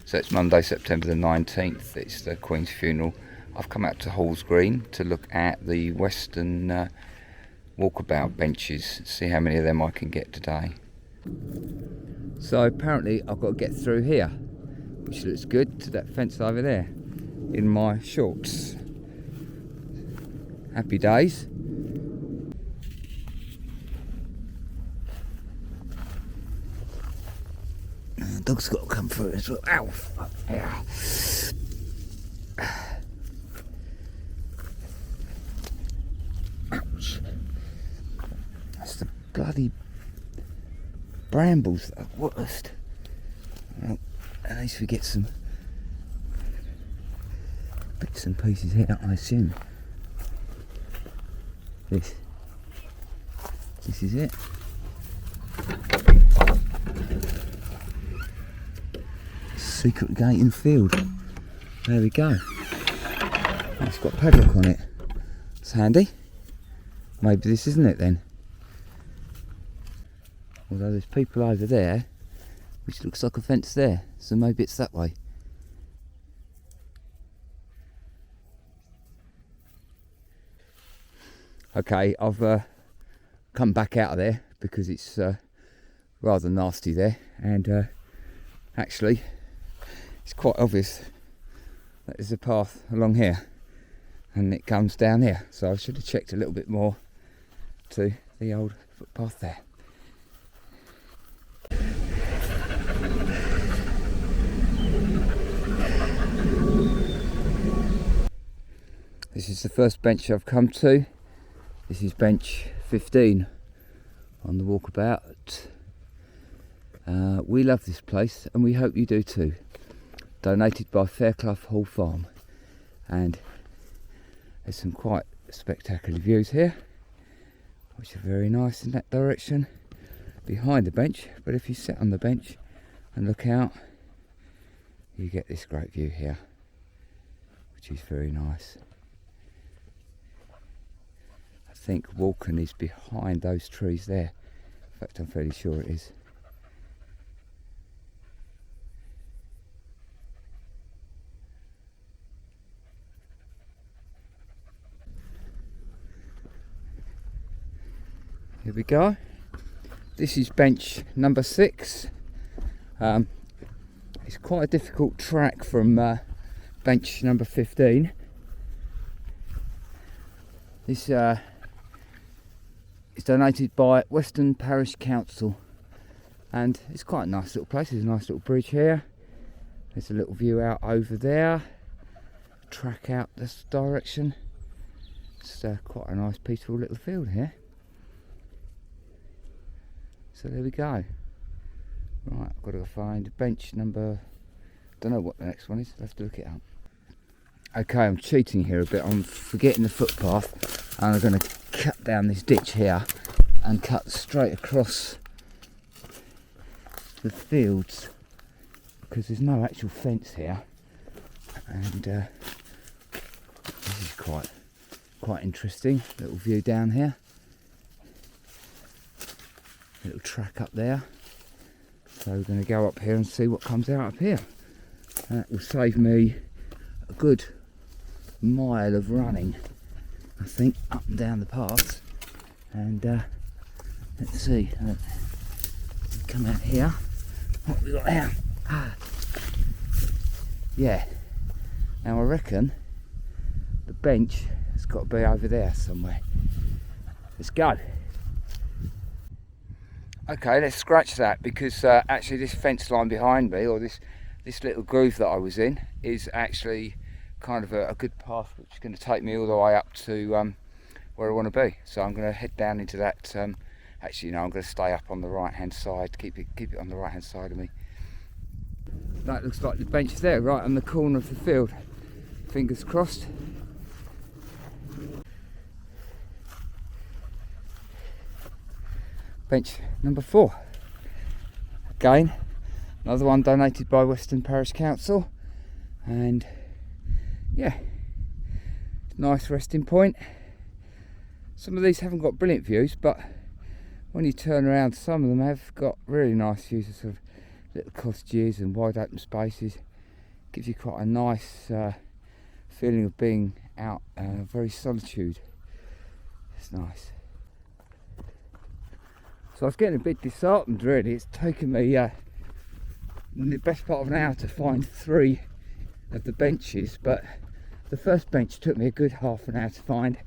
So it's Monday, September the 19th. It's the Queen's funeral. I've come out to Hall's Green to look at the Weston Walkabout benches, see how many of them I can get today. So apparently I've got to get through here, which looks good, to that fence over there, in my shorts. Happy days. The dog's got to come through as well. Ow! Yeah. Ouch. That's the bloody brambles that are worst. Well, at least we get some bits and pieces here, I assume. This is it. Secret gate in the field. There we go. It's got a padlock on it. It's handy. Maybe this isn't it then. Although there's people over there, which looks like a fence there, so maybe it's that way. Okay, I've come back out of there because it's rather nasty there, and actually it's quite obvious that there's a path along here and it comes down here, so I should have checked a little bit more to the old footpath there. This is the first bench I've come to. This is bench 15 on the Walkabout. We love this place and we hope you do too. Donated by Fairclough Hall Farm, and there's some quite spectacular views here, which are very nice in that direction behind the bench, but if you sit on the bench and look out, you get this great view here, which is very nice. I think Walken is behind those trees there. In fact, I'm fairly sure it is. Here we go. This is bench number 6. It's quite a difficult track from bench number 15. This is donated by Weston Parish Council, and it's quite a nice little place. There's a nice little bridge here. There's a little view out over there. Track out this direction. It's quite a nice peaceful little field here. So there we go. Right, I've got to go find bench number, don't know what the next one is, I'll have to look it up. Okay, I'm cheating here a bit, I'm forgetting the footpath, and I'm going to cut down this ditch here and cut straight across the fields, because there's no actual fence here, and this is quite interesting. Little view down here. Little track up there, so we're going to go up here and see what comes out up here. That will save me a good mile of running, I think, up and down the paths. And let's see, come out here. What we got here? Yeah, now I reckon the bench has got to be over there somewhere. Let's go. Okay, let's scratch that, because actually this fence line behind me, or this little groove that I was in, is actually kind of a good path which is going to take me all the way up to where I want to be. So I'm going to head down into that. Actually, no, I'm going to stay up on the right hand side, keep it on the right hand side of me. That looks like the bench is there, right on the corner of the field. Fingers crossed. Bench number 4. Again, another one donated by Weston Parish Council, and yeah, nice resting point. Some of these haven't got brilliant views, but when you turn around, some of them have got really nice views of sort of little cottages and wide open spaces. gives you quite a nice feeling of being out, very solitude. It's nice. So I was getting a bit disheartened really. It's taken me the best part of an hour to find 3 of the benches, but the first bench took me a good half an hour to find.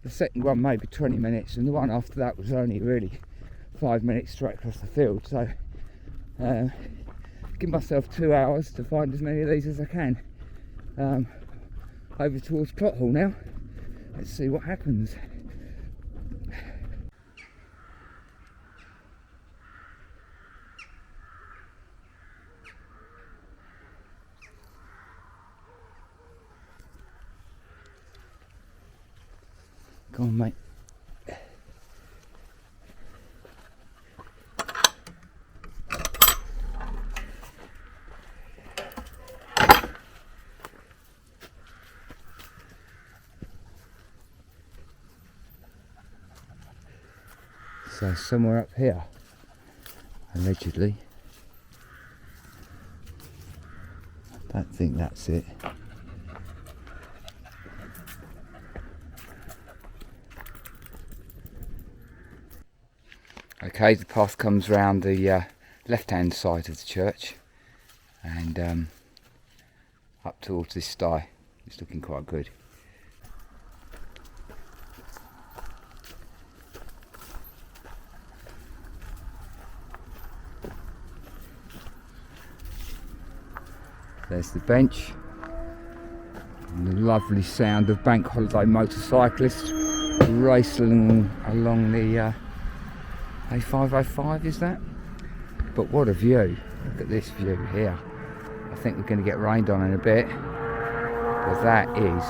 The second one maybe 20 minutes, and the one after that was only really 5 minutes straight across the field. So give myself 2 hours to find as many of these as I can. Over towards Plot Hall now. Let's see what happens. Come on, mate. So somewhere up here, allegedly. I don't think that's it. Okay, the path comes round the left-hand side of the church and up towards this sty. It's looking quite good. There's the bench and the lovely sound of bank holiday motorcyclists racing along the A505, is that? But what a view. Look at this view here. I think we're going to get rained on in a bit, but that is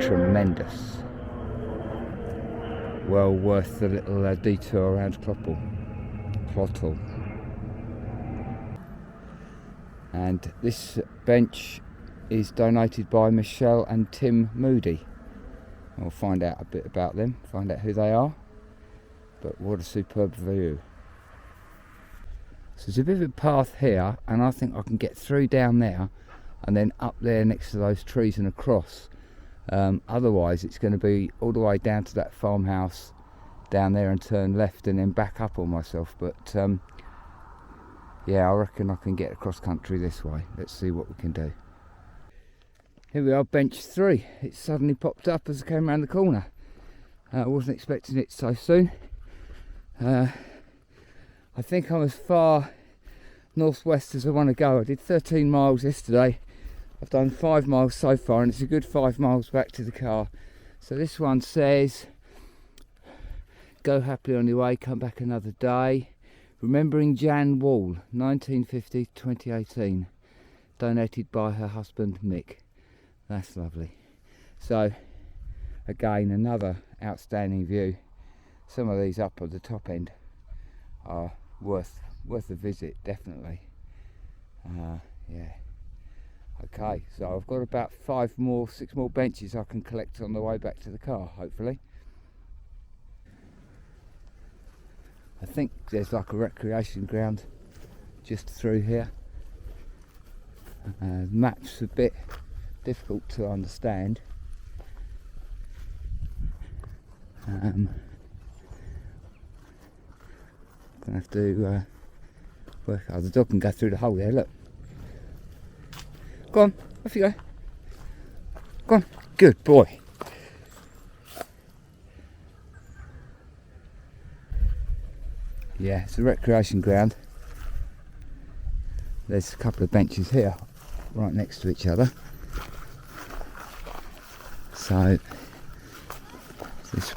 tremendous. Well worth the little detour around Clottle. And this bench is donated by Michelle and Tim Moody. I'll find out a bit about them, find out who they are. But what a superb view. So there's a bit of a path here, and I think I can get through down there and then up there next to those trees and across. Otherwise it's going to be all the way down to that farmhouse down there and turn left and then back up on myself. But yeah, I reckon I can get across country this way. Let's see what we can do. Here we are, bench 3. It suddenly popped up as I came around the corner. I wasn't expecting it so soon. I think I'm as far northwest as I want to go. I did 13 miles yesterday. I've done 5 miles so far, and it's a good 5 miles back to the car. So this one says, go happily on your way, come back another day. Remembering Jan Wall, 1950-2018. Donated by her husband Mick. That's lovely. So again, another outstanding view. Some of these up at the top end are worth a visit, definitely. Yeah. Okay, so I've got about 6 more benches I can collect on the way back to the car, hopefully. I think there's like a recreation ground just through here. The map's a bit difficult to understand. I'm gonna have to work out. The dog can go through the hole there, look. Go on, off you go. Go on, good boy. Yeah, it's a recreation ground. There's a couple of benches here, right next to each other. So, this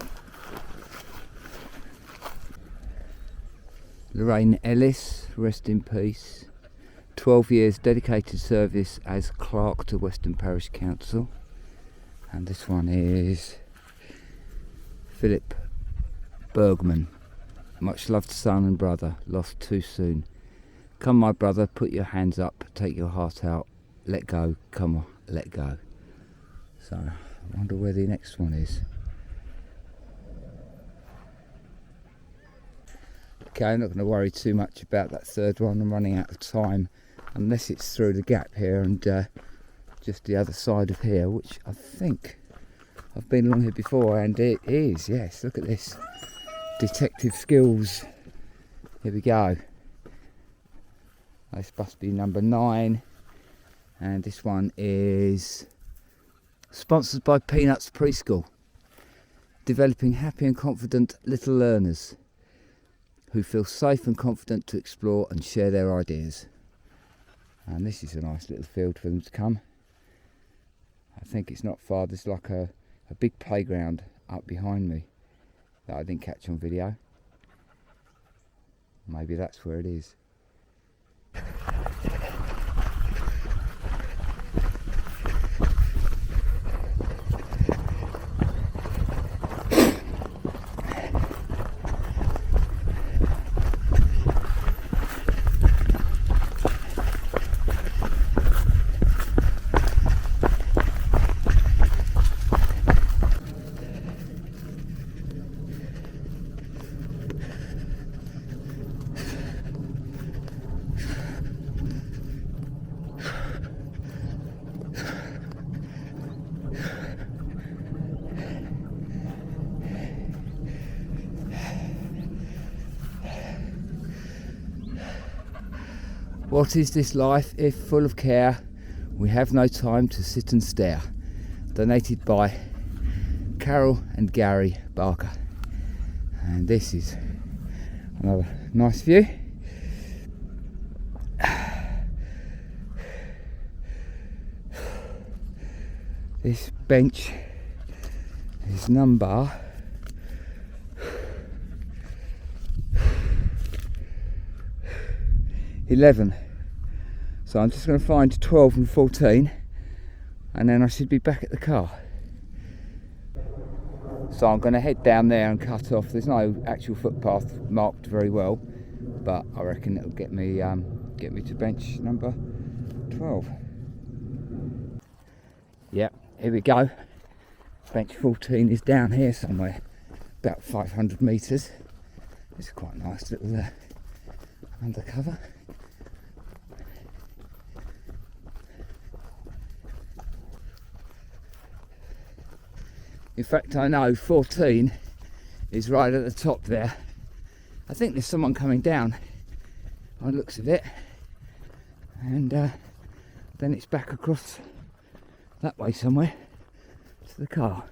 Lorraine Ellis, rest in peace. 12 years dedicated service as clerk to Weston Parish Council. And this one is Philip Bergman. Much loved son and brother, lost too soon. Come my brother, put your hands up, take your heart out, let go, come on, let go. So, I wonder where the next one is. Okay, I'm not going to worry too much about that third one. I'm running out of time unless it's through the gap here and just the other side of here, which I think I've been along here before, and it is. Yes, look at this, detective skills. Here we go. This must be number 9, and this one is sponsored by Peanuts Preschool, developing happy and confident little learners who feel safe and confident to explore and share their ideas. And this is a nice little field for them to come. I think it's not far. There's like a big playground up behind me that I didn't catch on video. Maybe that's where it is. What is this life if full of care? We have no time to sit and stare. Donated by Carol and Gary Barker. And this is another nice view. This bench is number 11. So I'm just going to find 12 and 14, and then I should be back at the car. So I'm going to head down there and cut off. There's no actual footpath marked very well, but I reckon it'll get me to bench number 12. Yep, here we go. Bench 14 is down here somewhere, about 500 metres. It's quite a nice little undercover. In fact, I know 14 is right at the top there. I think there's someone coming down by the looks of it, and then it's back across that way somewhere to the car.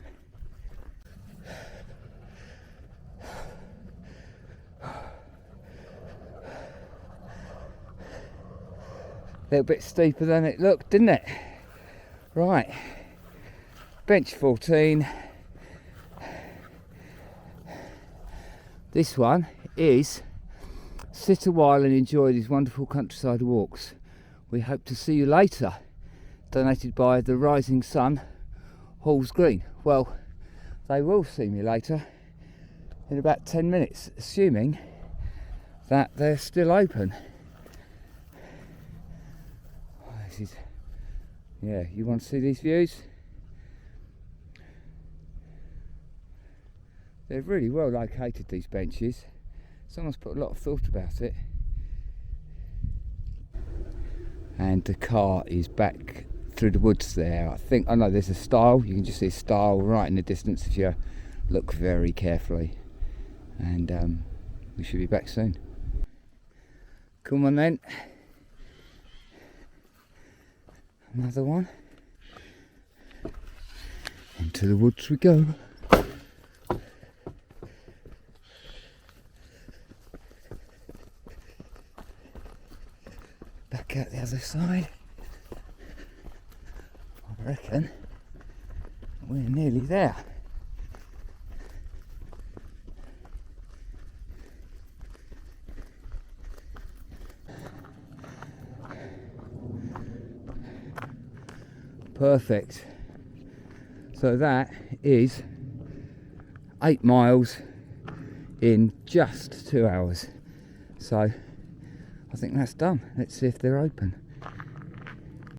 A little bit steeper than it looked, didn't it? Right, bench 14. This one is sit a while and enjoy these wonderful countryside walks. We hope to see you later. Donated by the Rising Sun, Halls Green. Well, they will see me later in about 10 minutes, assuming that they're still open. This is, yeah, you want to see these views? They're really well located, these benches. Someone's put a lot of thought about it. And the car is back through the woods there. I know there's a stile. You can just see a stile right in the distance if you look very carefully. And we should be back soon. Come on then. Another one. Into the woods we go. Back out the other side. I reckon we're nearly there. Perfect. So that is 8 miles in just 2 hours. So I think that's done. Let's see if they're open.